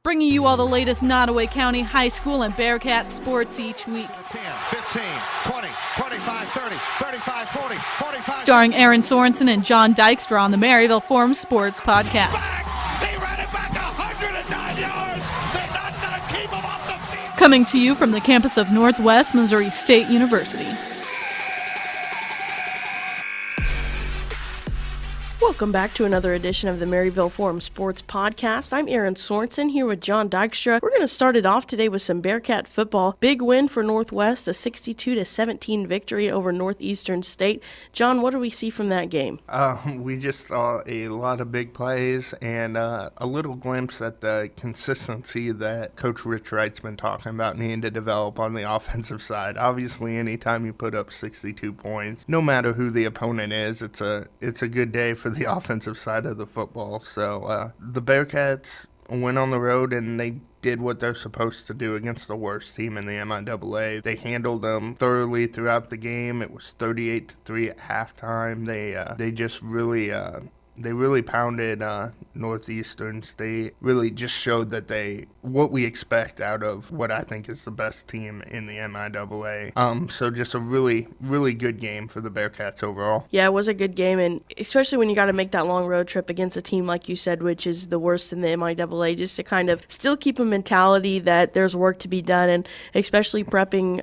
bringing you all the latest Nottoway County high school and Bearcat sports each week. 10, 15, 20, 25, 30, 35, 40, 45. Starring Aaron Sorensen and John Dykstra on the Maryville Forum Sports Podcast. He ran it back 109 yards. They're not going to keep him off the field. Coming to you from the campus of Northwest Missouri State University. Welcome back to another edition of the Maryville Forum Sports Podcast. I'm Aaron Sorensen here with John Dykstra. We're going to start it off today with some Bearcat football. Big win for Northwest, a 62-17 victory over Northeastern State. John, what do we see from that game? We just saw a lot of big plays and a little glimpse at the consistency that Coach Rich Wright's been talking about needing to develop on the offensive side. Obviously, anytime you put up 62 points, no matter who the opponent is, it's a good day for the offensive side of the football. So the Bearcats went on the road and they did what they're supposed to do against the worst team in the MIAA. They handled them thoroughly throughout the game. It was 38-3 at halftime. They just really pounded Northeastern State. Really just showed that what we expect out of what I think is the best team in the MIAA. So just a really, really good game for the Bearcats overall. Yeah, it was a good game, and especially when you got to make that long road trip against a team like you said, which is the worst in the MIAA, just to kind of still keep a mentality that there's work to be done, and especially prepping,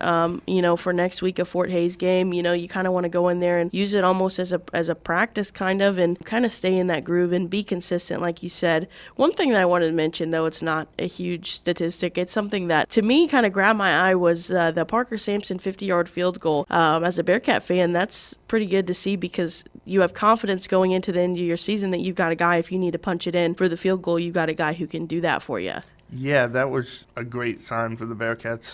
for next week a Fort Hays game. You kind of want to go in there and use it almost as a practice kind of, and kind of stay in that groove and be consistent, like you said. One thing that I wanted to mention, though it's not a huge statistic, it's something that to me kind of grabbed my eye, was the Parker Sampson 50-yard field goal. As a Bearcat fan, that's pretty good to see, because you have confidence going into the end of your season that you've got a guy, if you need to punch it in for the field goal, you've got a guy who can do that for you. Yeah, that was a great sign for the Bearcats.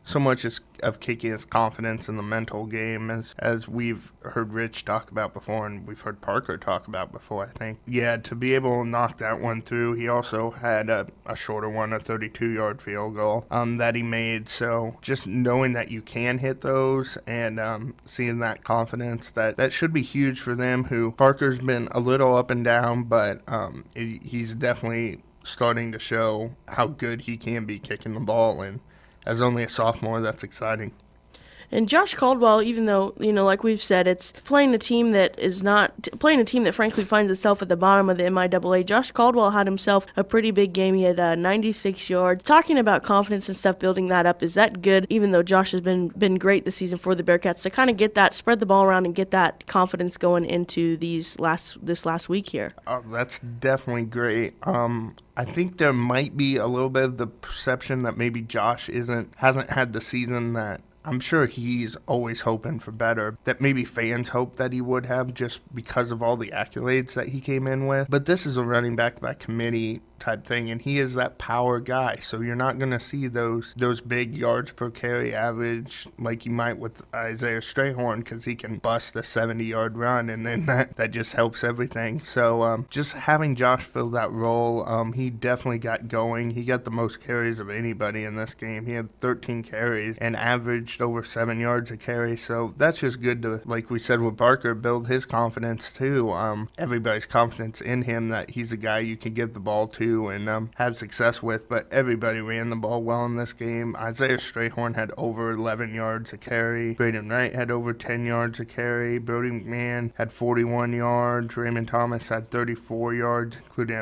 So much of kicking his confidence in the mental game, as we've heard Rich talk about before, and we've heard Parker talk about before, I think. Yeah, to be able to knock that one through. He also had a shorter one, a 32-yard field goal that he made. So just knowing that you can hit those and seeing that confidence, that should be huge for them, who Parker's been a little up and down, but he's definitely starting to show how good he can be kicking the ball, and as only a sophomore, that's exciting. And Josh Caldwell, even though, like we've said, it's playing a team that frankly finds itself at the bottom of the MIAA. Josh Caldwell had himself a pretty big game. He had 96 yards. Talking about confidence and stuff, building that up, is that good, even though Josh has been great this season for the Bearcats, to kind of get that, spread the ball around and get that confidence going into this last week here? Oh, that's definitely great. I think there might be a little bit of the perception that maybe Josh hasn't had the season that I'm sure he's always hoping for better, that maybe fans hope that he would have, just because of all the accolades that he came in with. But this is a running back by committee type thing, and he is that power guy, so you're not going to see those big yards per carry average like you might with Isaiah Strayhorn, because he can bust a 70-yard run, and then that just helps everything. So just having Josh fill that role, he definitely got going. He got the most carries of anybody in this game. He had 13 carries and averaged over 7 yards a carry, so that's just good to, like we said with Barker, build his confidence too. Everybody's confidence in him, that he's a guy you can give the ball to and have success with, but everybody ran the ball well in this game. Isaiah Strayhorn had over 11 yards a carry. Braden Wright had over 10 yards a carry. Brody McMahon had 41 yards. Raymond Thomas had 34 yards, including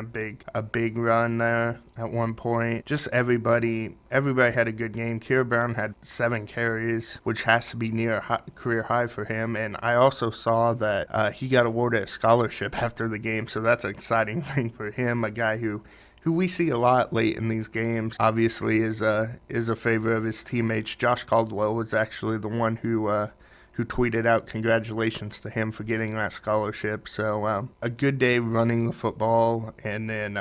a big run there at one point. Just everybody had a good game. Kira Brown had 7 carries, which has to be near a career high for him. And I also saw that he got awarded a scholarship after the game, so that's an exciting thing for him. A guy who we see a lot late in these games, obviously is a favorite of his teammates. Josh Caldwell was actually the one who tweeted out congratulations to him for getting that scholarship. So a good day running the football, and then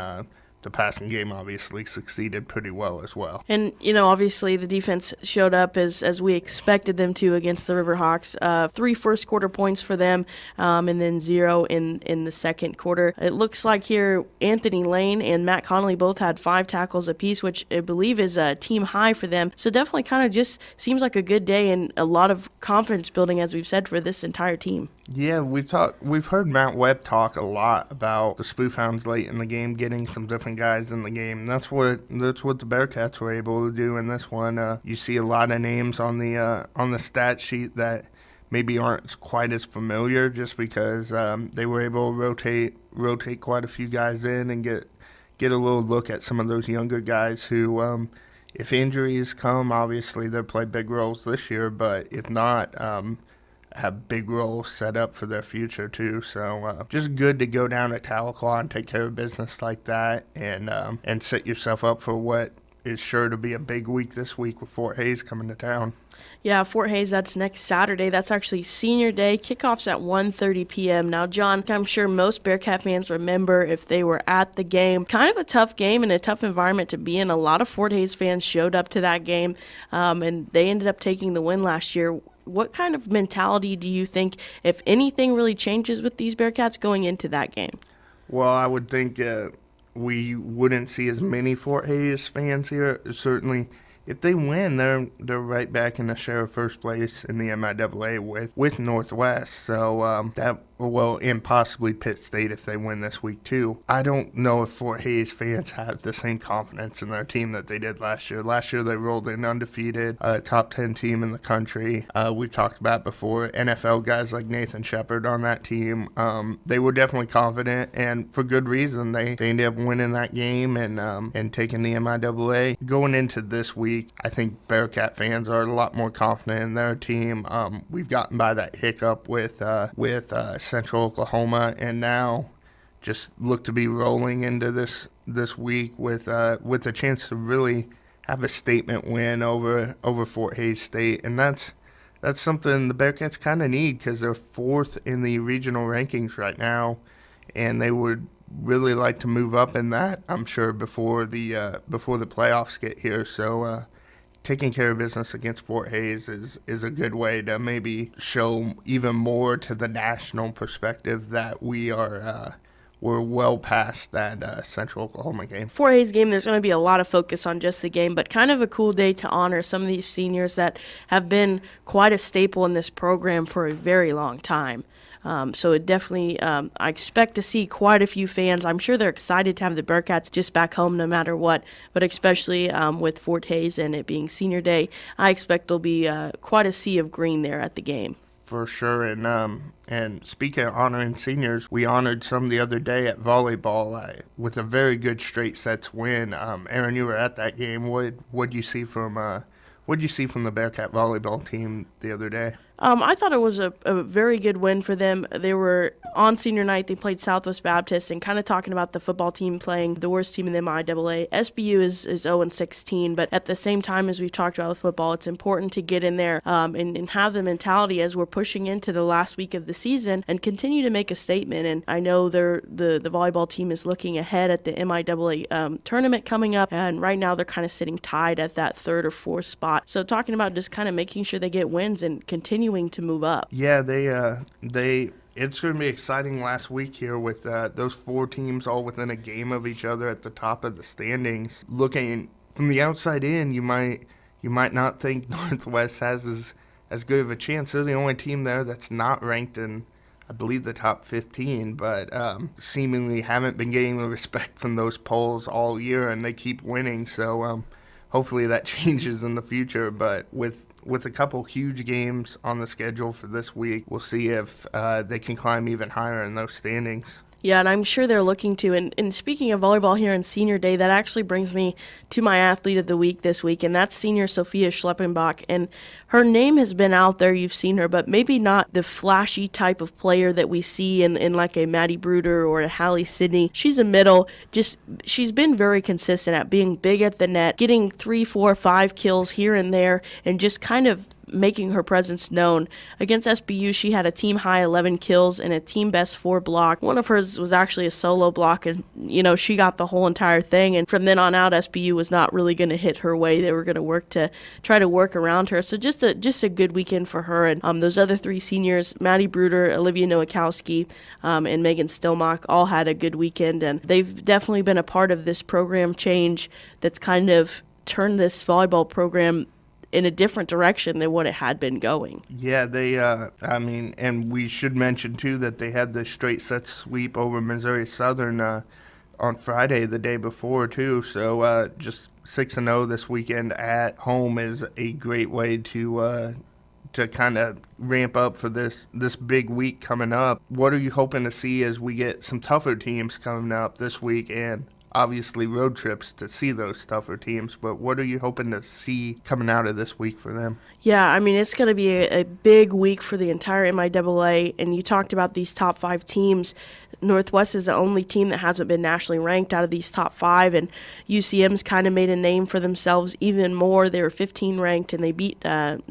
the passing game obviously succeeded pretty well as well. And, obviously the defense showed up as we expected them to against the Riverhawks. 3 first-quarter points for them, and then 0 in the second quarter. It looks like here Anthony Lane and Matt Connolly both had 5 tackles apiece, which I believe is a team high for them. So definitely kind of just seems like a good day and a lot of confidence building, as we've said, for this entire team. Yeah, we've heard Matt Webb talk a lot about the Spoofhounds late in the game, getting some different guys in the game. That's what the Bearcats were able to do in this one. You see a lot of names on the stat sheet that maybe aren't quite as familiar, just because they were able to rotate quite a few guys in and get a little look at some of those younger guys who, if injuries come, obviously they'll play big roles this year, but if not, have big roles set up for their future too. So just good to go down to Tahlequah and take care of business like that, and set yourself up for what is sure to be a big week this week with Fort Hays coming to town. Yeah, Fort Hays, that's next Saturday. That's actually Senior Day. Kickoff's at 1:30 p.m. Now, John, I'm sure most Bearcat fans remember if they were at the game. Kind of a tough game and a tough environment to be in. A lot of Fort Hays fans showed up to that game, and they ended up taking the win last year. What kind of mentality do you think, if anything, really changes with these Bearcats going into that game? Well, I would think we wouldn't see as many Fort Hays fans here. Certainly, if they win, they're right back in the share of first place in the MIAA with Northwest. So and possibly Pitt State if they win this week too. I don't know if Fort Hays fans have the same confidence in their team that they did last year. Last year they rolled in undefeated, top 10 team in the country. We talked about before, NFL guys like Nathan Shepard on that team. They were definitely confident, and for good reason. They ended up winning that game and taking the MIAA. Going into this week, I think Bearcat fans are a lot more confident in their team. We've gotten by that hiccup with Central Oklahoma, and now just look to be rolling into this week with a chance to really have a statement win over Fort Hays State, and that's something the Bearcats kind of need, because they're fourth in the regional rankings right now, and they would really like to move up in that, I'm sure, before the playoffs get here. So taking care of business against Fort Hays is a good way to maybe show even more to the national perspective that we're well past that Central Oklahoma game. Fort Hays game, there's going to be a lot of focus on just the game, but kind of a cool day to honor some of these seniors that have been quite a staple in this program for a very long time. So it definitely, I expect to see quite a few fans. I'm sure they're excited to have the Bearcats just back home no matter what, but especially with Fort Hays and it being Senior Day, I expect there'll be quite a sea of green there at the game. For sure, and speaking of honoring seniors, we honored some the other day at volleyball with a very good straight sets win. Aaron, you were at that game. What'd you see from the Bearcat volleyball team the other day? I thought it was a very good win for them. They were on senior night. They played Southwest Baptist, and kind of talking about the football team playing the worst team in the MIAA. SBU is 0-16, but at the same time, as we've talked about with football, it's important to get in there and have the mentality as we're pushing into the last week of the season and continue to make a statement. And I know the volleyball team is looking ahead at the MIAA tournament coming up, and right now they're kind of sitting tied at that third or fourth spot. So talking about just kind of making sure they get wins and continuing to move up. Yeah, it's going to be exciting last week here with those four teams all within a game of each other at the top of the standings. Looking from the outside in, you might not think Northwest has as good of a chance. They're the only team there that's not ranked in, I believe, the top 15, but seemingly haven't been getting the respect from those polls all year, and they keep winning. So hopefully that changes in the future. But with a couple huge games on the schedule for this week, we'll see if they can climb even higher in those standings. Yeah, and I'm sure they're looking to. And speaking of volleyball here in Senior Day, that actually brings me to my athlete of the week this week, and that's senior Sophia Schleppenbach. And her name has been out there. You've seen her, but maybe not the flashy type of player that we see in like a Maddie Bruder or a Hallie Sidney. She's a middle. She's been very consistent at being big at the net, getting 3, 4, 5 kills here and there, and just kind of making her presence known. Against SBU, she had a team-high 11 kills and a team-best 4 block. One of hers was actually a solo block, and, she got the whole entire thing. And from then on out, SBU was not really going to hit her way. They were going to try to work around her. So just a good weekend for her. And those other 3 seniors, Maddie Bruder, Olivia Nowakowski, and Megan Stillmock, all had a good weekend. And they've definitely been a part of this program change that's kind of turned this volleyball program in a different direction than what it had been going. Yeah, they, and we should mention, too, that they had the straight set sweep over Missouri Southern on Friday, the day before, too. So just 6-0 this weekend at home is a great way to kind of ramp up for this big week coming up. What are you hoping to see as we get some tougher teams coming up this week, and obviously road trips to see those tougher teams, but what are you hoping to see coming out of this week for them? Yeah, I mean, it's going to be a big week for the entire MIAA, and you talked about these top 5 teams. Northwest is the only team that hasn't been nationally ranked out of these top 5, and UCM's kind of made a name for themselves even more. They were 15 ranked, and they beat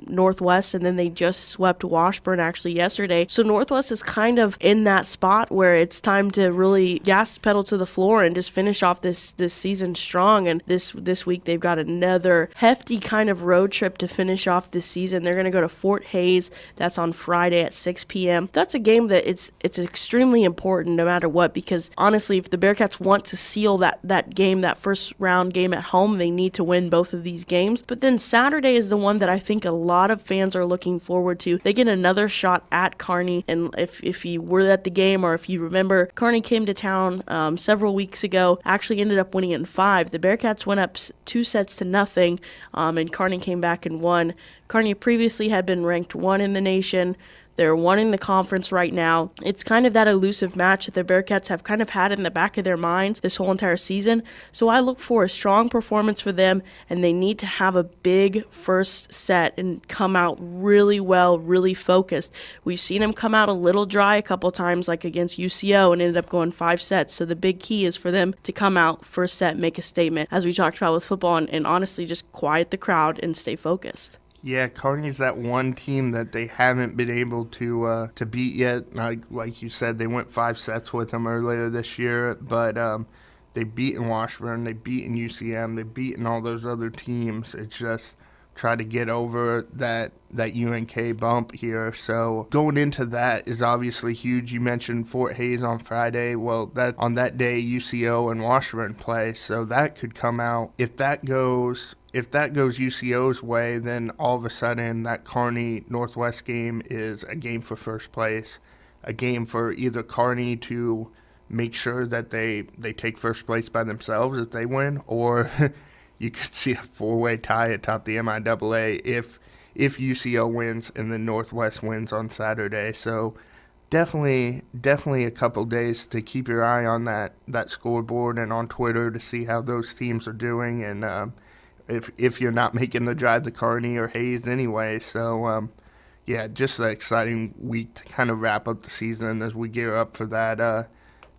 Northwest, and then they just swept Washburn actually yesterday. So Northwest is kind of in that spot where it's time to really gas pedal to the floor and just finish off this season strong. And this week they've got another hefty kind of road trip to finish off this season. They're going to go to Fort Hays. That's on Friday at 6 p.m. That's a game that it's extremely important no matter what, because honestly, if the Bearcats want to seal that game, that first round game at home, they need to win both of these games. But then Saturday is the one that I think a lot of fans are looking forward to. They get another shot at Kearney, and if you were at the game, or if you remember, Kearney came to town several weeks ago, actually ended up winning in 5. The Bearcats went up 2-0, and Kearney came back and won. Kearney previously had been ranked 1 in the nation. They're 1 in the conference right now. It's kind of that elusive match that the Bearcats have kind of had in the back of their minds this whole entire season. So I look for a strong performance for them, and they need to have a big first set and come out really well, really focused. We've seen them come out a little dry a couple times, like against UCO, and ended up going 5 sets. So the big key is for them to come out first set, make a statement, as we talked about with football, and honestly just quiet the crowd and stay focused. Yeah, Kearney's that one team that they haven't been able to beat yet. Like you said, they went 5 sets with them earlier this year, but they've beaten Washburn, they've beaten UCM, they've beaten all those other teams. It's just try to get over that UNK bump here. So going into that is obviously huge. You mentioned Fort Hays on Friday. Well, on that day, UCO and Washburn play, so that could come out. If that goes UCO's way, then all of a sudden that Kearney Northwest game is a game for first place, a game for either Kearney to make sure that they take first place by themselves if they win, or you could see a 4-way tie atop the MIAA if UCO wins and then Northwest wins on Saturday. So definitely a couple days to keep your eye on that scoreboard and on Twitter to see how those teams are doing, and if you're not making the drive to Kearney or Hayes anyway. So, yeah, just an exciting week to kind of wrap up the season as we gear up for that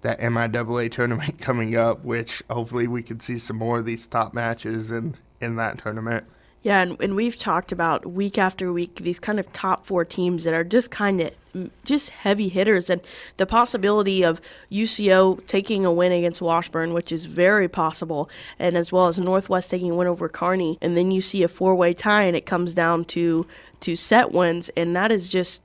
MIAA tournament coming up, which hopefully we can see some more of these top matches in that tournament. Yeah, and we've talked about week after week these kind of top 4 teams that are just kind of just heavy hitters, and the possibility of UCO taking a win against Washburn, which is very possible, and as well as Northwest taking a win over Kearney, and then you see a 4-way tie and it comes down to set wins, and that is just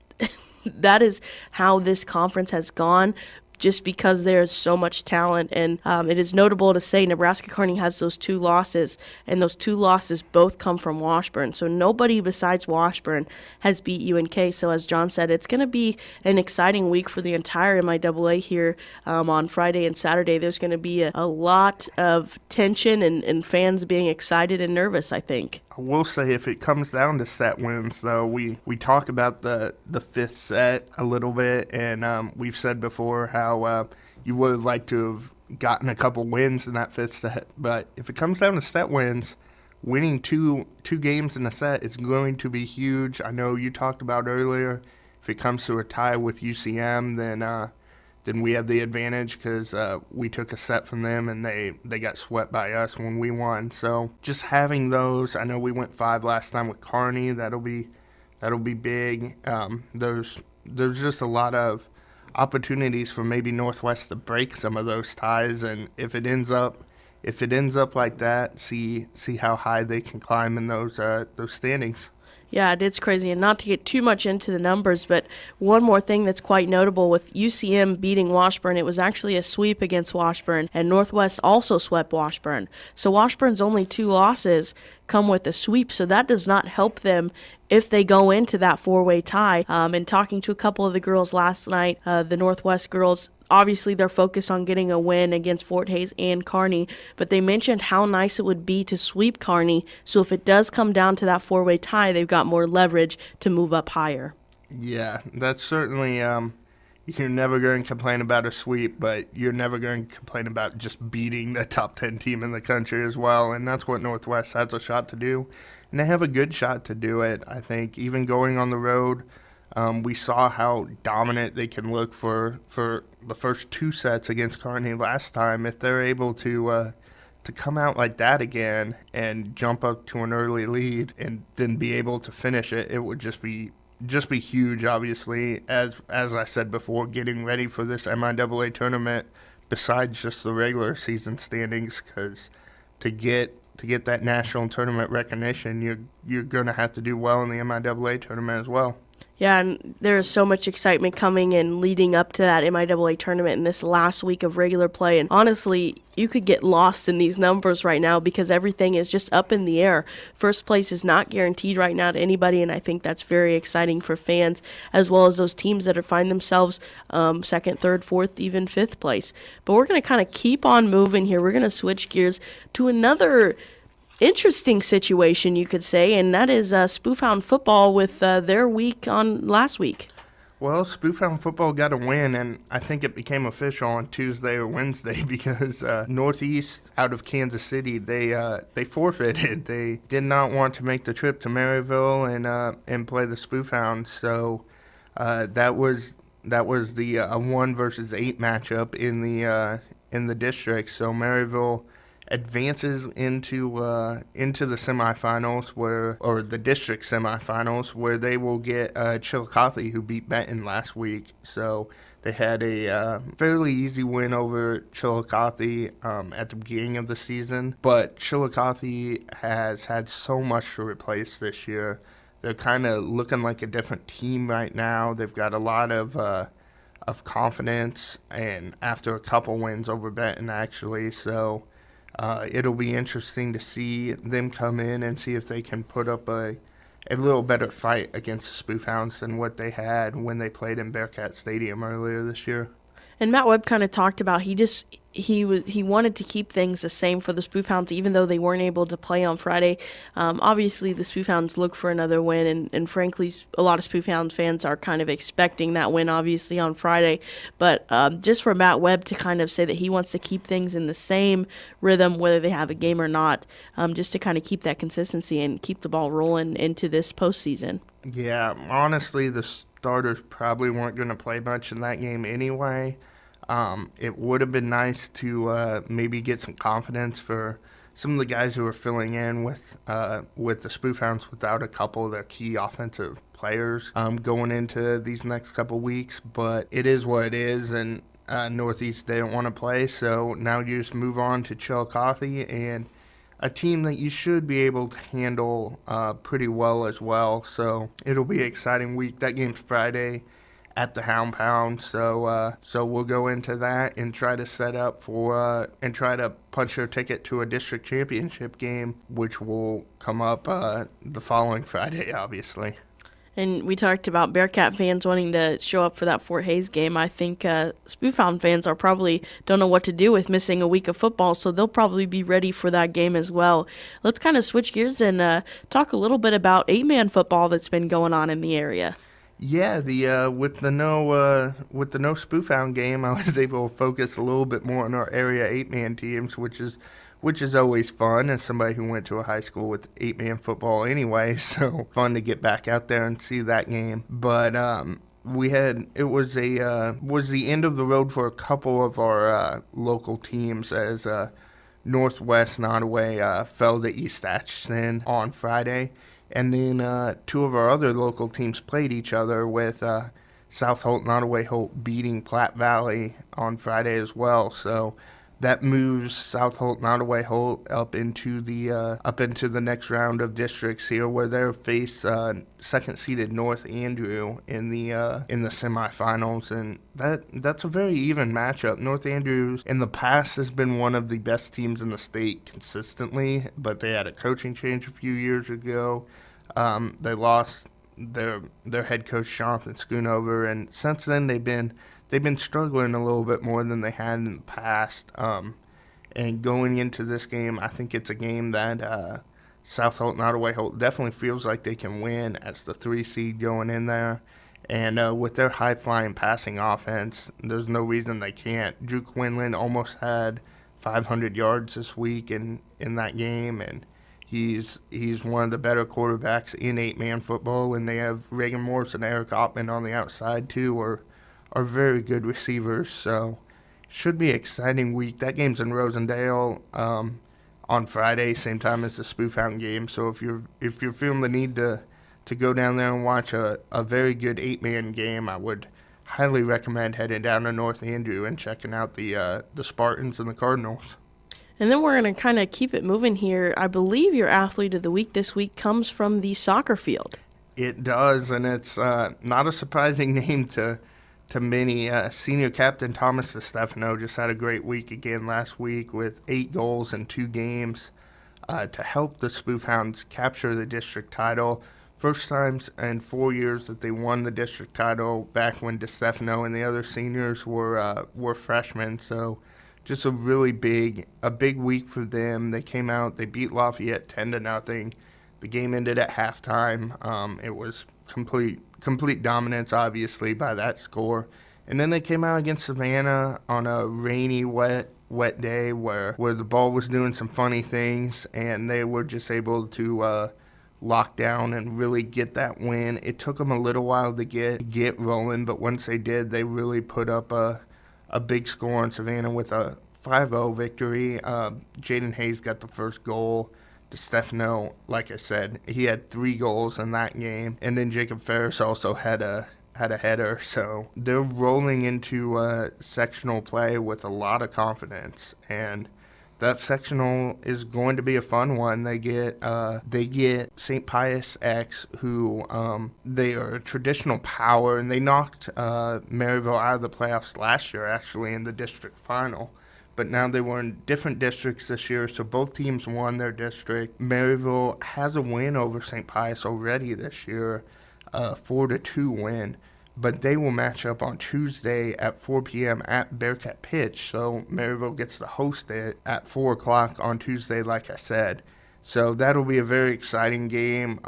that is how this conference has gone, just because there's so much talent. And it is notable to say Nebraska Kearney has those 2 losses, and those 2 losses both come from Washburn. So nobody besides Washburn has beat UNK. So as John said, it's going to be an exciting week for the entire MIAA here on Friday and Saturday. There's going to be a lot of tension and fans being excited and nervous, I think. I will say, if it comes down to set wins, though, we talk about the 5th set a little bit, and we've said before how you would have liked to have gotten a couple wins in that 5th set. But if it comes down to set wins, winning two games in a set is going to be huge. I know you talked about earlier, if it comes to a tie with UCM, then we have the advantage because we took a set from them and they got swept by us when we won. So just having those, I know we went 5 last time with Kearney. That'll be big. There's just a lot of opportunities for maybe Northwest to break some of those ties, and if it ends up like that, see how high they can climb in those standings. Yeah, it's crazy. And not to get too much into the numbers, but one more thing that's quite notable with UCM beating Washburn, it was actually a sweep against Washburn, and Northwest also swept Washburn. So Washburn's only 2 losses come with a sweep, so that does not help them if they go into that 4-way tie. And talking to a couple of the girls last night, the Northwest girls, obviously they're focused on getting a win against Fort Hays and Kearney, but they mentioned how nice it would be to sweep Kearney, so if it does come down to that 4-way tie, they've got more leverage to move up higher. Yeah, that's certainly, you're never going to complain about a sweep, but you're never going to complain about just beating the top 10 team in the country as well, and that's what Northwest has a shot to do, and they have a good shot to do it. I think even going on the road, we saw how dominant they can look for the first 2 sets against Kearney last time. If they're able to come out like that again and jump up to an early lead and then be able to finish it, it would just be huge. Obviously, as I said before, getting ready for this MIAA tournament besides just the regular season standings, because to get that national tournament recognition, you're going to have to do well in the MIAA tournament as well. Yeah, and there is so much excitement coming and leading up to that MIAA tournament in this last week of regular play. And honestly, you could get lost in these numbers right now because everything is just up in the air. First place is not guaranteed right now to anybody, and I think that's very exciting for fans as well as those teams that find themselves second, third, fourth, even fifth place. But we're going to kind of keep on moving here. We're going to switch gears to another interesting situation, you could say, and that is Spoofhound football with their week on last week. Well, Spoofhound football got a win, and I think it became official on Tuesday or Wednesday because Northeast out of Kansas City, they forfeited. They did not want to make the trip to Maryville and play the Spoofhounds, so that was the 1 versus 8 matchup in the district. So Maryville advances into the semifinals or the district semifinals, where they will get Chillicothe, who beat Benton last week. So they had a fairly easy win over Chillicothe at the beginning of the season, but Chillicothe has had so much to replace this year. They're kind of looking like a different team right now. They've got a lot of confidence, and after a couple wins over Benton, actually, so it'll be interesting to see them come in and see if they can put up a little better fight against the Spoofhounds than what they had when they played in Bearcat Stadium earlier this year. And Matt Webb kind of talked about he wanted to keep things the same for the Spoofhounds, even though they weren't able to play on Friday. Obviously, the Spoofhounds look for another win, and frankly, a lot of Spoofhounds fans are kind of expecting that win, obviously, on Friday. But just for Matt Webb to kind of say that he wants to keep things in the same rhythm, whether they have a game or not, just to kind of keep that consistency and keep the ball rolling into this postseason. Yeah, honestly, the starters probably weren't going to play much in that game anyway. It would have been nice to maybe get some confidence for some of the guys who are filling in with the Spoofhounds without a couple of their key offensive players going into these next couple weeks. But it is what it is, and Northeast, they don't want to play, so now you just move on to Chillicothe, and a team that you should be able to handle pretty well as well. So it'll be an exciting week. That game's Friday at the Hound Pound, so we'll go into that and try to set up for and try to punch our ticket to a district championship game, which will come up the following Friday, obviously. And we talked about Bearcat fans wanting to show up for that Fort Hays game. I think Spoofhound fans are probably don't know what to do with missing a week of football, so they'll probably be ready for that game as well. Let's kind of switch gears and talk a little bit about 8-man football that's been going on in the area. Yeah, with the no Spoofhound game, I was able to focus a little bit more on our area 8-man teams, which is always fun as somebody who went to a high school with 8-man football anyway. So fun to get back out there and see that game. But it was the end of the road for a couple of our local teams as Northwest Nottoway fell to East Atchison on Friday. And then 2 of our other local teams played each other, with South Holt, Nottoway Holt beating Platte Valley on Friday as well. So that moves South Holt, Nottoway Holt up into the next round of districts here, where they'll face second-seeded North Andrew in the semifinals, and that's a very even matchup. North Andrews in the past has been one of the best teams in the state consistently, but they had a coaching change a few years ago. They lost their head coach Jonathan Schoonover, and since then they've been struggling a little bit more than they had in the past. And going into this game, I think it's a game that South Holt, Nottoway Holt definitely feels like they can win as the 3 seed going in there. And with their high-flying passing offense, there's no reason they can't. Drew Quinlan almost had 500 yards this week in that game, and he's one of the better quarterbacks in 8-man football. And they have Reagan Morris and Eric Ottman on the outside too, are very good receivers. So should be an exciting week. That game's in Rosendale on Friday, same time as the Spoofhound game. So if you're feeling the need to go down there and watch a very good 8-man game, I would highly recommend heading down to North Andrew and checking out the Spartans and the Cardinals. And then we're going to kind of keep it moving here. I believe your athlete of the week this week comes from the soccer field. It does, and it's not a surprising name to many. Senior captain Thomas DeStefano just had a great week again last week with 8 goals in 2 games to help the Spoofhounds capture the district title. First times in 4 years that they won the district title, back when DeStefano and the other seniors were freshmen. So just a really big week for them. They came out, they beat Lafayette 10-0. The game ended at halftime. It was complete dominance, obviously, by that score. And then they came out against Savannah on a rainy, wet day where the ball was doing some funny things, and they were just able to lock down and really get that win. It took them a little while to get rolling, but once they did, they really put up a big score on Savannah with a 5-0 victory. Jaden Hayes got the first goal. DeStefano, like I said, he had 3 goals in that game, and then Jacob Ferris also had a header. So they're rolling into sectional play with a lot of confidence, and that sectional is going to be a fun one. They get St. Pius X, who they are a traditional power, and they knocked Maryville out of the playoffs last year, actually, in the district final. But now they were in different districts this year, so both teams won their district. Maryville has a win over St. Pius already this year, 4-2 win. But they will match up on Tuesday at 4 p.m. at Bearcat Pitch, so Maryville gets to host it at 4 o'clock on Tuesday, like I said. So that'll be a very exciting game,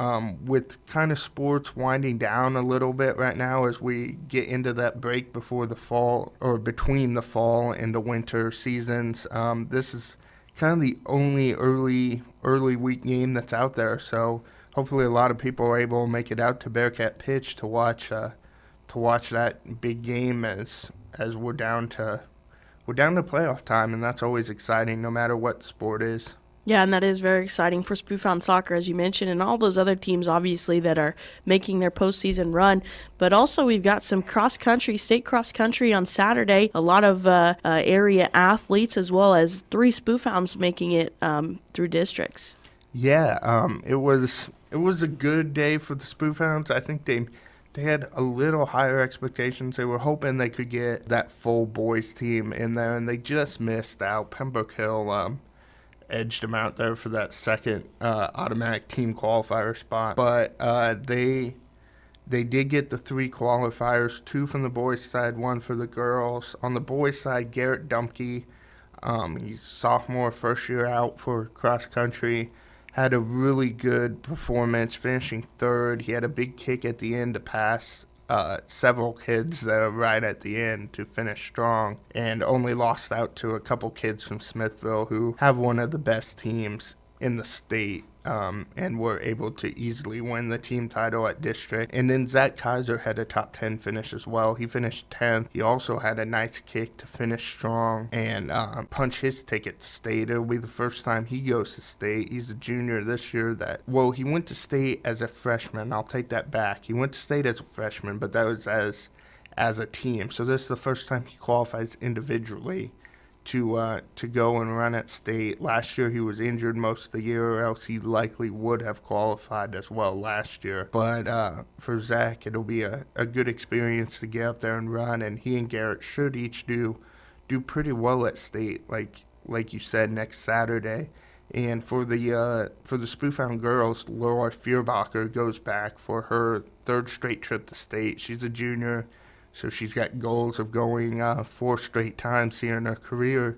with kind of sports winding down a little bit right now as we get into that break before the fall, or between the fall and the winter seasons. This is kind of the only early week game that's out there, so hopefully a lot of people are able to make it out to Bearcat Pitch to watch that big game as we're down to playoff time, and that's always exciting no matter what sport is. Yeah, and that is very exciting for Spoofhound Soccer, as you mentioned, and all those other teams, obviously, that are making their postseason run. But also, we've got some state cross-country on Saturday, a lot of area athletes, as well as 3 Spoofhounds making it through districts. Yeah, it was a good day for the Spoofhounds. I think they had a little higher expectations. They were hoping they could get that full boys team in there, and they just missed out. Pembroke Hill edged them out there for that second automatic team qualifier spot. But they did get the 3 qualifiers, 2 from the boys' side, 1 for the girls. On the boys' side, Garrett Dumpke, he's sophomore, first year out for cross country, had a really good performance, finishing 3rd. He had a big kick at the end to pass several kids right at the end to finish strong, and only lost out to a couple kids from Smithville who have one of the best teams in the state, and were able to easily win the team title at district. And then Zach Kaiser had a top 10 finish as well. He finished 10th. He also had a nice kick to finish strong and punch his ticket to state. It'll be the first time he goes to state. He's a junior this year. He went to state as a freshman. I'll take that back. He went to state as a freshman, but that was as a team. So this is the first time he qualifies individually to go and run at state. Last year he was injured most of the year, or else he likely would have qualified as well last year. But for Zach, it'll be a good experience to get up there and run, and he and Garrett should each do pretty well at state, like you said, next Saturday. And for the Spoofhound girls, Laura Fierbacher goes back for her third straight trip to state. She's a junior, so she's got goals of going 4 straight times here in her career.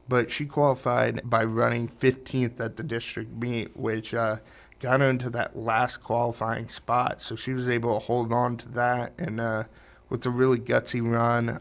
But she qualified by running 15th at the district meet, which got her into that last qualifying spot. So she was able to hold on to that and with a really gutsy run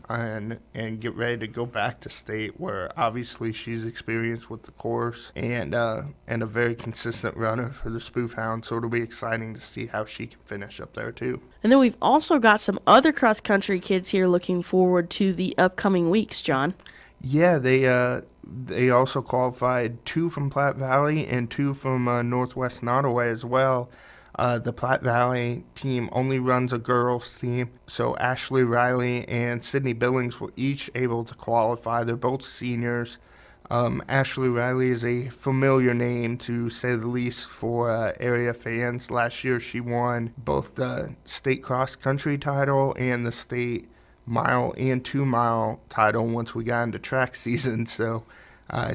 and get ready to go back to state, where obviously she's experienced with the course and a very consistent runner for the Spoofhound. So it'll be exciting to see how she can finish up there too. And then we've also got some other cross-country kids here looking forward to the upcoming weeks, John. Yeah, they also qualified 2 from Platte Valley and 2 from Northwest Nottoway as well. The Platte Valley team only runs a girls team, so Ashley Riley and Sydney Billings were each able to qualify. They're both seniors. Ashley Riley is a familiar name, to say the least, for area fans. Last year she won both the state cross-country title and the state mile and 2-mile title once we got into track season, so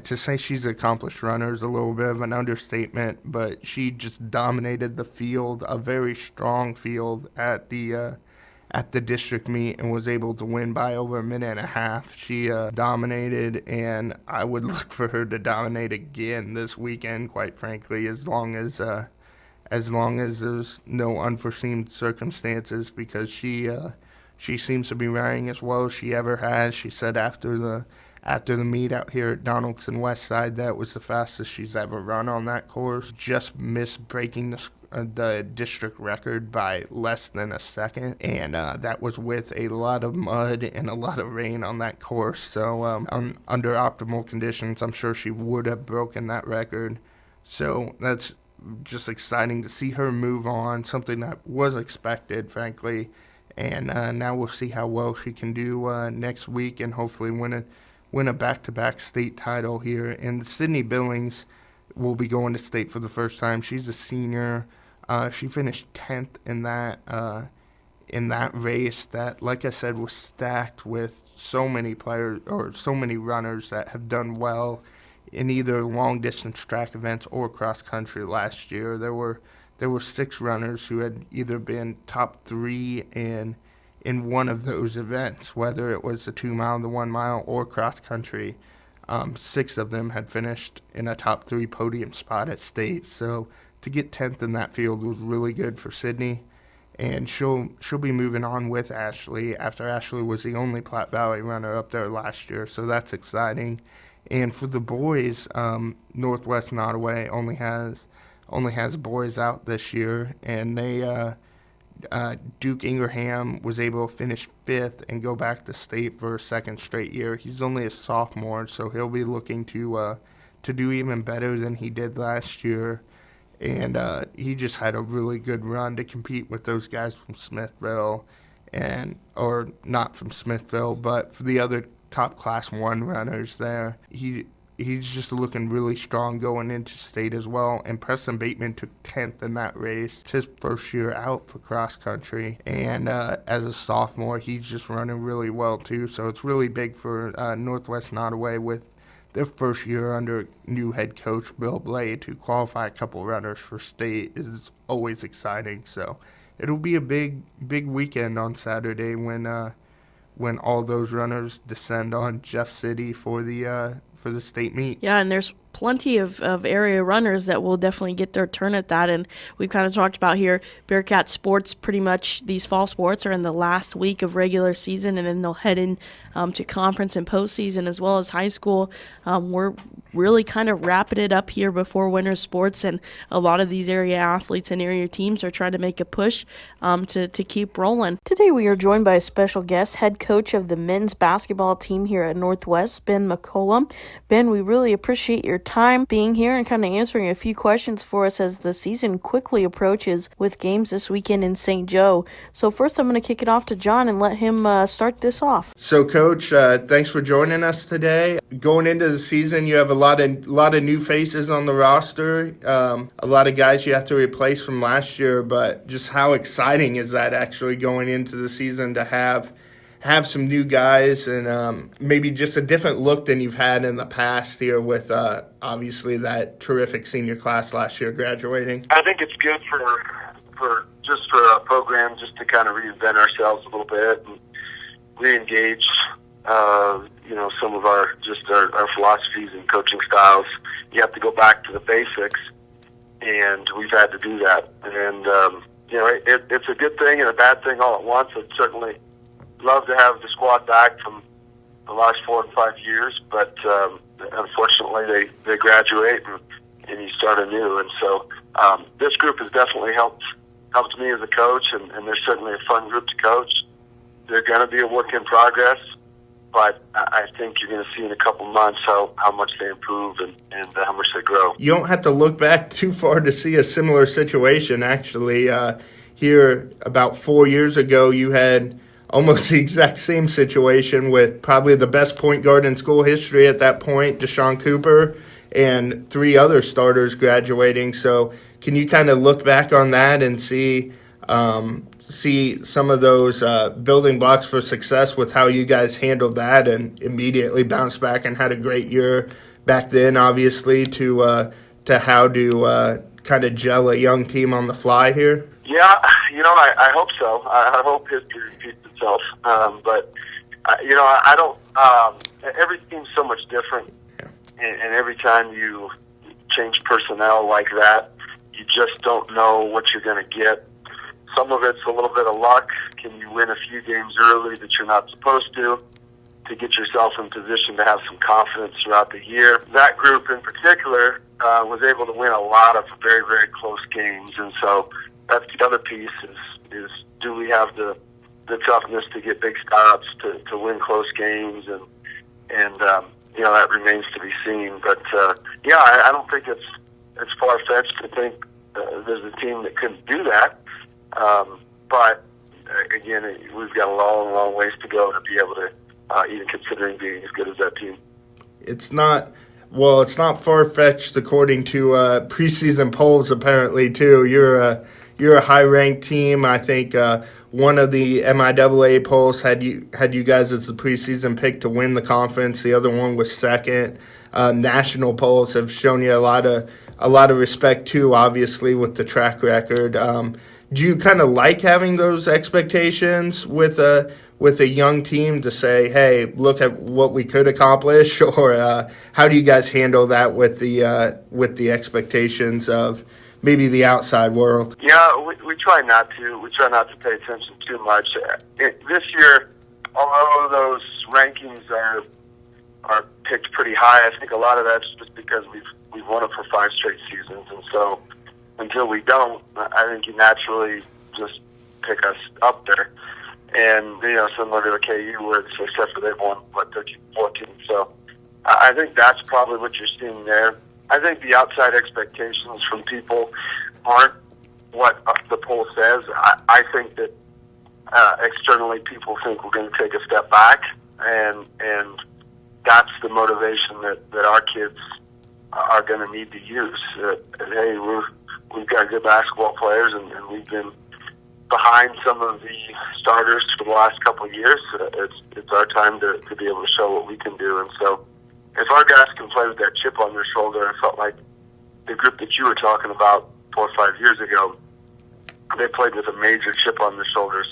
to say she's an accomplished runner is a little bit of an understatement, but she just dominated the field, a very strong field at the district meet, and was able to win by over a minute and a half. She dominated, and I would look for her to dominate again this weekend, quite frankly, as long as there's no unforeseen circumstances, because she seems to be running as well as she ever has. She said after the meet out here at Donaldson Westside, that was the fastest she's ever run on that course. Just missed breaking the district record by less than a second, and that was with a lot of mud and a lot of rain on that course. So under optimal conditions, I'm sure she would have broken that record. So that's just exciting to see her move on, something that was expected, frankly. And now we'll see how well she can do next week, and hopefully win a back-to-back state title here. And Sydney Billings will be going to state for the first time. She's a senior. She finished 10th in that race that, like I said, was stacked with so many players or so many runners that have done well in either long-distance track events or cross-country last year. There were 6 runners who had either been top 3 in one of those events, whether it was the 2-mile, the 1-mile, or cross-country. 6 of them had finished in a top 3 podium spot at state. So to get 10th in that field was really good for Sydney. And she'll be moving on with Ashley, after Ashley was the only Platte Valley runner up there last year. So that's exciting. And for the boys, Northwest Nottoway only has boys out this year, and they Duke Ingraham was able to finish 5th and go back to state for a second straight year. He's only a sophomore, so he'll be looking to do even better than he did last year. And he just had a really good run to compete with those guys from Smithville, or not from Smithville, but for the other top Class 1 runners there. He's just looking really strong going into state as well. And Preston Bateman took 10th in that race. It's his first year out for cross country. And as a sophomore, he's just running really well too. So it's really big for Northwest Nottoway with their first year under new head coach Bill Blade to qualify a couple runners for state is always exciting. So it'll be a big weekend on Saturday when all those runners descend on Jeff City for the state meet. Yeah, and there's plenty of area runners that will definitely get their turn at that. And we've kind of talked about here, Bearcat sports, pretty much these fall sports are in the last week of regular season, and then they'll head in to conference and postseason as well as high school. We're really kind of wrapping it up here before winter sports, and a lot of these area athletes and area teams are trying to make a push to keep rolling. Today we are joined by a special guest, head coach of the men's basketball team here at Northwest, Ben McCollum. Ben, we really appreciate your time being here and kind of answering a few questions for us as the season quickly approaches with games this weekend in St. Joe. So first I'm going to kick it off to John and let him start this off. So, Coach, thanks for joining us today. Going into the season, you have a lot of new faces on the roster, a lot of guys you have to replace from last year, but just how exciting is that actually going into the season to have some new guys and maybe just a different look than you've had in the past here with obviously that terrific senior class last year graduating? I think it's good for a program just to kind of reinvent ourselves a little bit and re-engage, some of our philosophies and coaching styles. You have to go back to the basics, and we've had to do that. And, it's a good thing and a bad thing all at once. I'd certainly love to have the squad back from the last 4 and 5 years, but unfortunately they graduate and you start anew. And so this group has definitely helped me as a coach, and they're certainly a fun group to coach. They're going to be a work in progress, but I think you're going to see in a couple months how much they improve and how much they grow. You don't have to look back too far to see a similar situation, actually. Here about 4 years ago, you had almost the exact same situation with probably the best point guard in school history at that point, Deshaun Cooper, and 3 other starters graduating. So can you kind of look back on that and see some of those building blocks for success with how you guys handled that and immediately bounced back and had a great year back then, obviously, to how to kind of gel a young team on the fly here? Yeah, I hope so. I hope history repeats itself. But I don't. Every team's so much different, and every time you change personnel like that, you just don't know what you're going to get. Some of it's a little bit of luck. Can you win a few games early that you're not supposed to get yourself in position to have some confidence throughout the year? That group in particular was able to win a lot of very, very close games, and so that's the other piece is do we have the toughness to get big stops, to win close games, and that remains to be seen. But I don't think it's far-fetched to think there's a team that couldn't do that. But again, we've got a long, long ways to go to be able to even considering being as good as that team. It's not far-fetched according to preseason polls, apparently, too. You're a high-ranked team. I think one of the MIAA polls had you guys as the preseason pick to win the conference. The other one was second. National polls have shown you a lot of respect, too, obviously, with the track record. Do you kind of like having those expectations with a young team to say, hey, look at what we could accomplish? Or how do you guys handle that with the expectations of maybe the outside world? Yeah, we try not to. We try not to pay attention too much. This year, although those rankings are picked pretty high, I think a lot of that's just because we've won it for 5 straight seasons, and so until we don't, I think you naturally just pick us up there. And, similar to the KU, where except for they've won, 13, 14. So I think that's probably what you're seeing there. I think the outside expectations from people aren't what the poll says. I think that externally people think we're going to take a step back, and that's the motivation that our kids are going to need to use. Hey, we've got good basketball players, and we've been behind some of the starters for the last couple of years. It's our time to be able to show what we can do. And so if our guys can play with that chip on their shoulder, I felt like the group that you were talking about 4 or 5 years ago, they played with a major chip on their shoulders.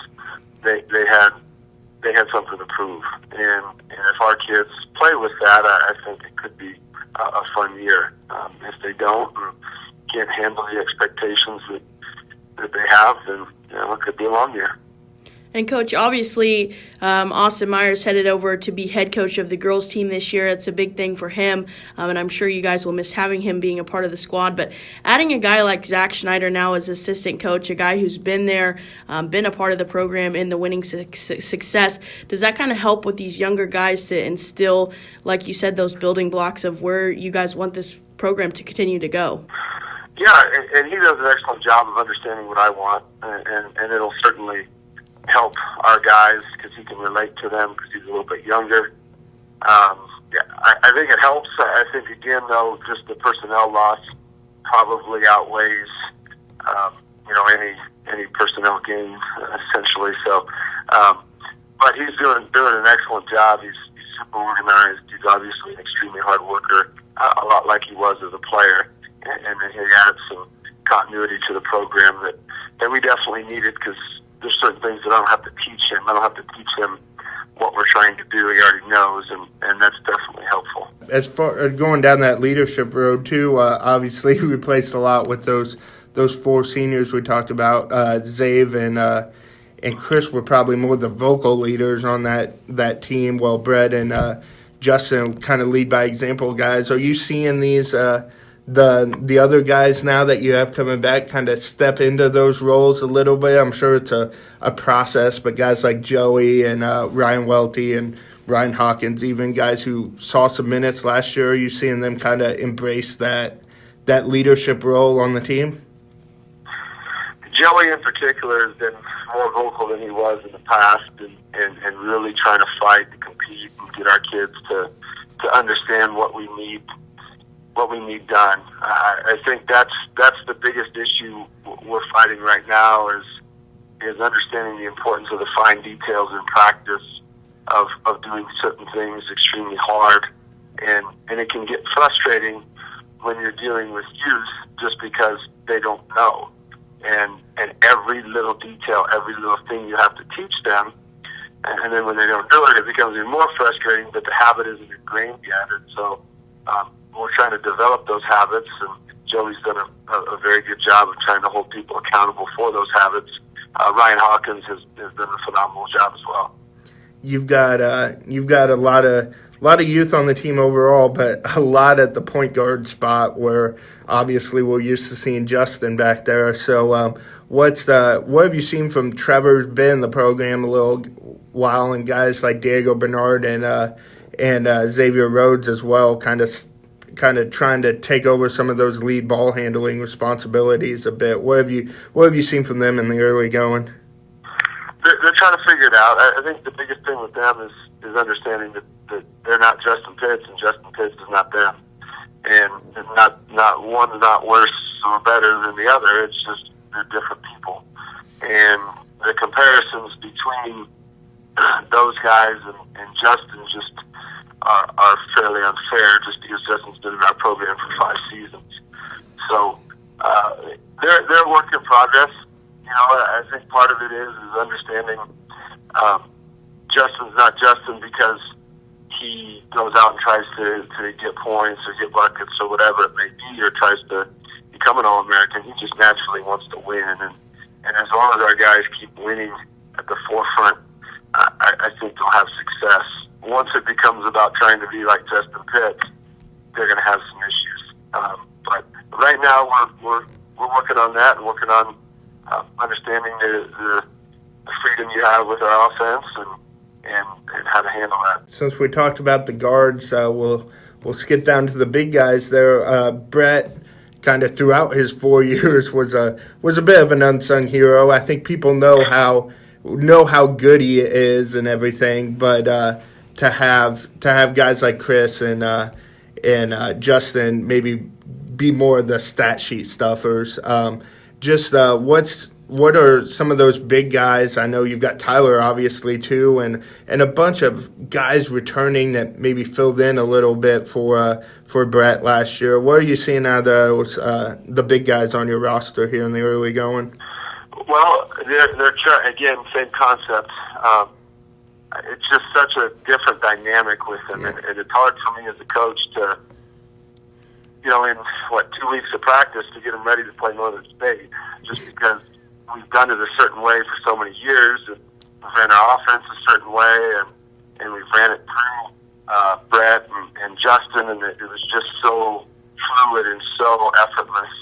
They had something to prove. And if our kids play with that, I think it could be a fun year. If they don't, can't handle the expectations that they have, then it could be a long year. And, Coach, obviously, Austin Myers headed over to be head coach of the girls team this year. It's a big thing for him, and I'm sure you guys will miss having him being a part of the squad. But adding a guy like Zach Schneider now as assistant coach, a guy who's been there, been a part of the program in the winning success, does that kind of help with these younger guys to instill, like you said, those building blocks of where you guys want this program to continue to go? Yeah, and he does an excellent job of understanding what I want, and it'll certainly help our guys because he can relate to them because he's a little bit younger. Yeah, I think it helps. I think, again, though, just the personnel loss probably outweighs, any personnel gain, essentially. So, but he's doing an excellent job. He's super organized. He's obviously an extremely hard worker, a lot like he was as a player. And he adds some continuity to the program that we definitely needed because there's certain things that I don't have to teach him. I don't have to teach him what we're trying to do. He already knows, and that's definitely helpful. As far as going down that leadership road, too, obviously we replaced a lot with those four seniors we talked about. Zave and Chris were probably more the vocal leaders on that team, while Brett and Justin kind of lead by example guys. Are you seeing these the other guys now that you have coming back kind of step into those roles a little bit? I'm sure it's a process, but guys like Joey and Ryan Welty and Ryan Hawkins, even guys who saw some minutes last year, are you seeing them kind of embrace that leadership role on the team? Joey in particular has been more vocal than he was in the past and really trying to fight to compete and get our kids to understand what we need done. I think that's the biggest issue we're fighting right now is understanding the importance of the fine details in practice of doing certain things extremely hard, and it can get frustrating when you're dealing with youth just because they don't know, and every little detail, every little thing you have to teach them, and then when they don't do it, it becomes even more frustrating. But the habit isn't ingrained yet, and so we're trying to develop those habits, and Joey's done a very good job of trying to hold people accountable for those habits. Ryan Hawkins has done a phenomenal job as well. You've got a lot of youth on the team overall, but a lot at the point guard spot where obviously we're used to seeing Justin back there. So what have you seen from Trevor's been in the program a little while, and guys like Diego Bernard and Xavier Rhodes as well, kind of trying to take over some of those lead ball handling responsibilities a bit. What have you seen from them in the early going? They're trying to figure it out. I think the biggest thing with them is understanding that they're not Justin Pitts and Justin Pitts is not them, and not one is not worse or better than the other. It's just they're different people, and the comparisons between those guys and Justin just are fairly unfair just because Justin's been in our program for 5 seasons. So they're a work in progress. I think part of it is understanding Justin's not Justin because he goes out and tries to get points or get buckets or whatever it may be, or tries to become an All-American. He just naturally wants to win, and as long as our guys keep winning at the forefront, I think they'll have success. Once it becomes about trying to be like Justin Pitts, they're going to have some issues. But right now, we're working on that and working on understanding the freedom you have with our offense and how to handle that. Since we talked about the guards, we'll skip down to the big guys there. Brett, kind of throughout his 4 years, was a bit of an unsung hero. I think people know how good he is and everything, but to have guys like Chris and Justin maybe be more of the stat sheet stuffers. What are some of those big guys? I know you've got Tyler obviously too, and a bunch of guys returning that maybe filled in a little bit for Brett last year. What are you seeing out of those the big guys on your roster here in the early going? Well, they're again, same concept. It's just such a different dynamic with them, and it's hard for me as a coach to, in 2 weeks of practice to get them ready to play Northern State, just because we've done it a certain way for so many years, and ran our offense a certain way, and we ran it through Brett and Justin, and it was just so fluid and so effortless.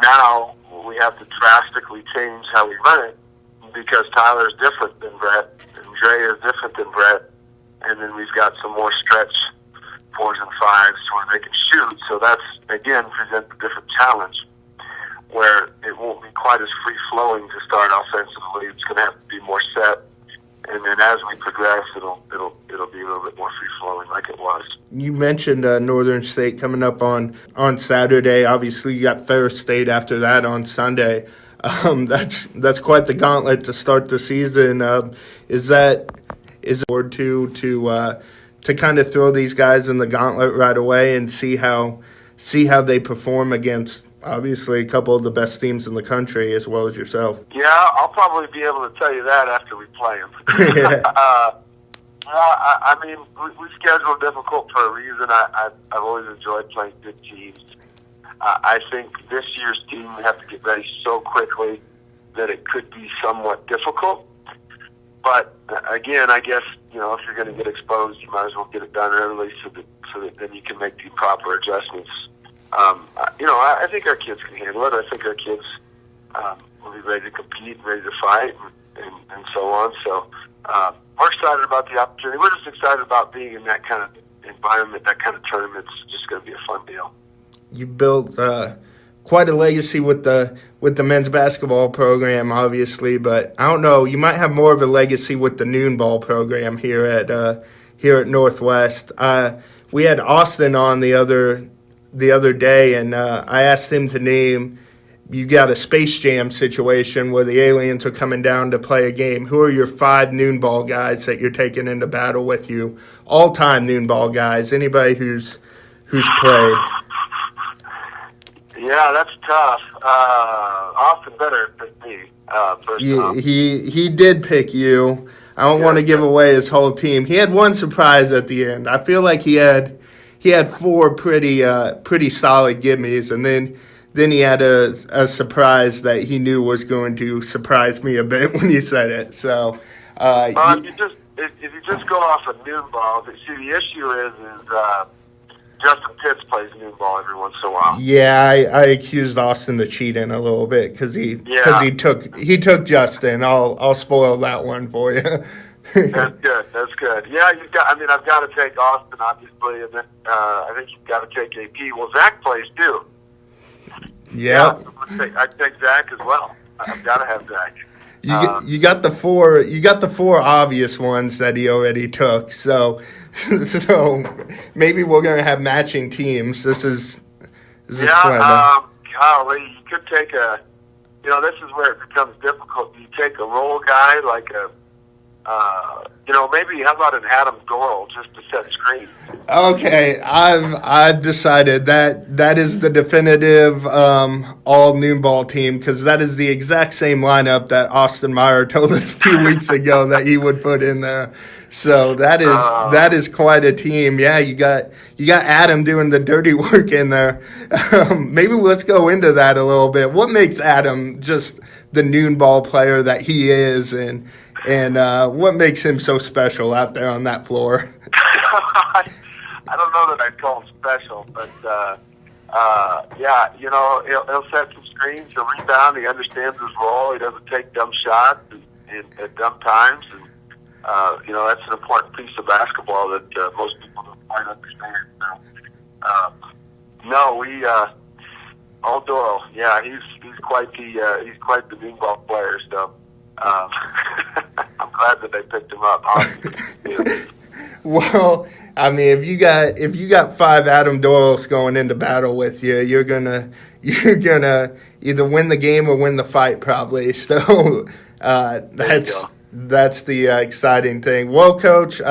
Now we have to drastically change how we run it because Tyler's different than Brett, and Dre is different than Brett, and then we've got some more stretch 4s and 5s where they can shoot. So that's, again, presents a different challenge where it won't be quite as free-flowing to start offensively. It's going to have to be more set. And then as we progress, it'll be a little bit more free-flowing like it was. You mentioned Northern State coming up on Saturday. Obviously, you got Ferris State after that on Sunday. That's quite the gauntlet to start the season. Is it forward to kind of throw these guys in the gauntlet right away and see how they perform against obviously a couple of the best teams in the country as well as yourself? Yeah, I'll probably be able to tell you that after we play them. I mean, we schedule difficult for a reason. I've always enjoyed playing good teams. I think this year's team, we have to get ready so quickly that it could be somewhat difficult. But again, I guess, you know, if you're going to get exposed, you might as well get it done early so that then you can make the proper adjustments. You know, I think our kids can handle it. I think our kids will be ready to compete, ready to fight, and so on. So we're excited about the opportunity. We're just excited about being in that kind of environment, that kind of tournament. It's just going to be a fun deal. You built quite a legacy with the men's basketball program, obviously, but I don't know. You might have more of a legacy with the noon ball program here at Northwest. We had Austin on the other day, and I asked him to name. You got a Space Jam situation where the aliens are coming down to play a game. Who are your 5 noon ball guys that you're taking into battle with you? All-time noon ball guys. Anybody who's played. Yeah, that's tough. Austin better pick me first off. He did pick you. I don't want to give away his whole team. He had one surprise at the end. I feel like he had 4 pretty solid gimmies, and then he had a surprise that he knew was going to surprise me a bit when he said it. So, if you just go off a noon ball, see the issue is Justin Pitts plays noon ball every once in a while. Yeah, I accused Austin of cheating a little bit because he took Justin. I'll spoil that one for you. That's good. Yeah, I've got to take Austin, obviously, and then I think you've got to take AP. Well, Zach plays too. Yeah, I'd take Zach as well. I've got to have Zach. You got the 4 obvious ones that he already took. So maybe we're gonna have matching teams. This is clever. Golly, you could take this is where it becomes difficult. You take a role guy like maybe how about an Adam Doral just to set screens? Okay, I've decided that is the definitive all noon ball team because that is the exact same lineup that Austin Meyer told us 2 weeks ago that he would put in there. So that is quite a team. Yeah, you got Adam doing the dirty work in there. Maybe let's go into that a little bit. What makes Adam just the noon ball player that he is, and what makes him so special out there on that floor? I don't know that I'd call him special, but he'll set some screens, he'll rebound, he understands his role, he doesn't take dumb shots at dumb times, and that's an important piece of basketball that most people don't quite understand. Old Doral, yeah, he's quite the noon ball player. So I'm glad that they picked him up. Well, I mean, if you got 5 Adam Dorals going into battle with you, you're gonna either win the game or win the fight, probably. So that's the exciting thing. Well, Coach,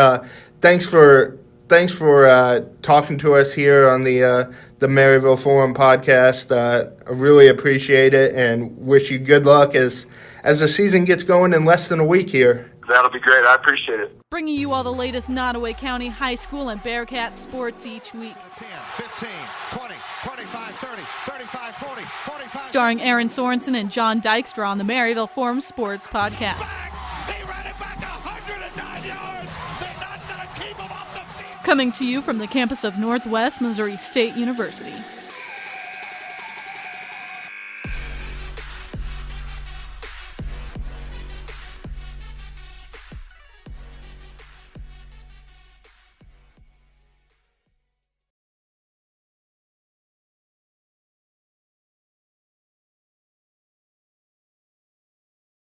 thanks for talking to us here on the Maryville Forum podcast. I really appreciate it and wish you good luck as the season gets going in less than a week here. That'll be great. I appreciate it. Bringing you all the latest Nottoway County High School and Bearcat sports each week. 10, 15, 20, 25, 30, 35, 40, 45. Starring Aaron Sorensen and John Dykstra on the Maryville Forum Sports Podcast. He ran Coming to you from the campus of Northwest Missouri State University.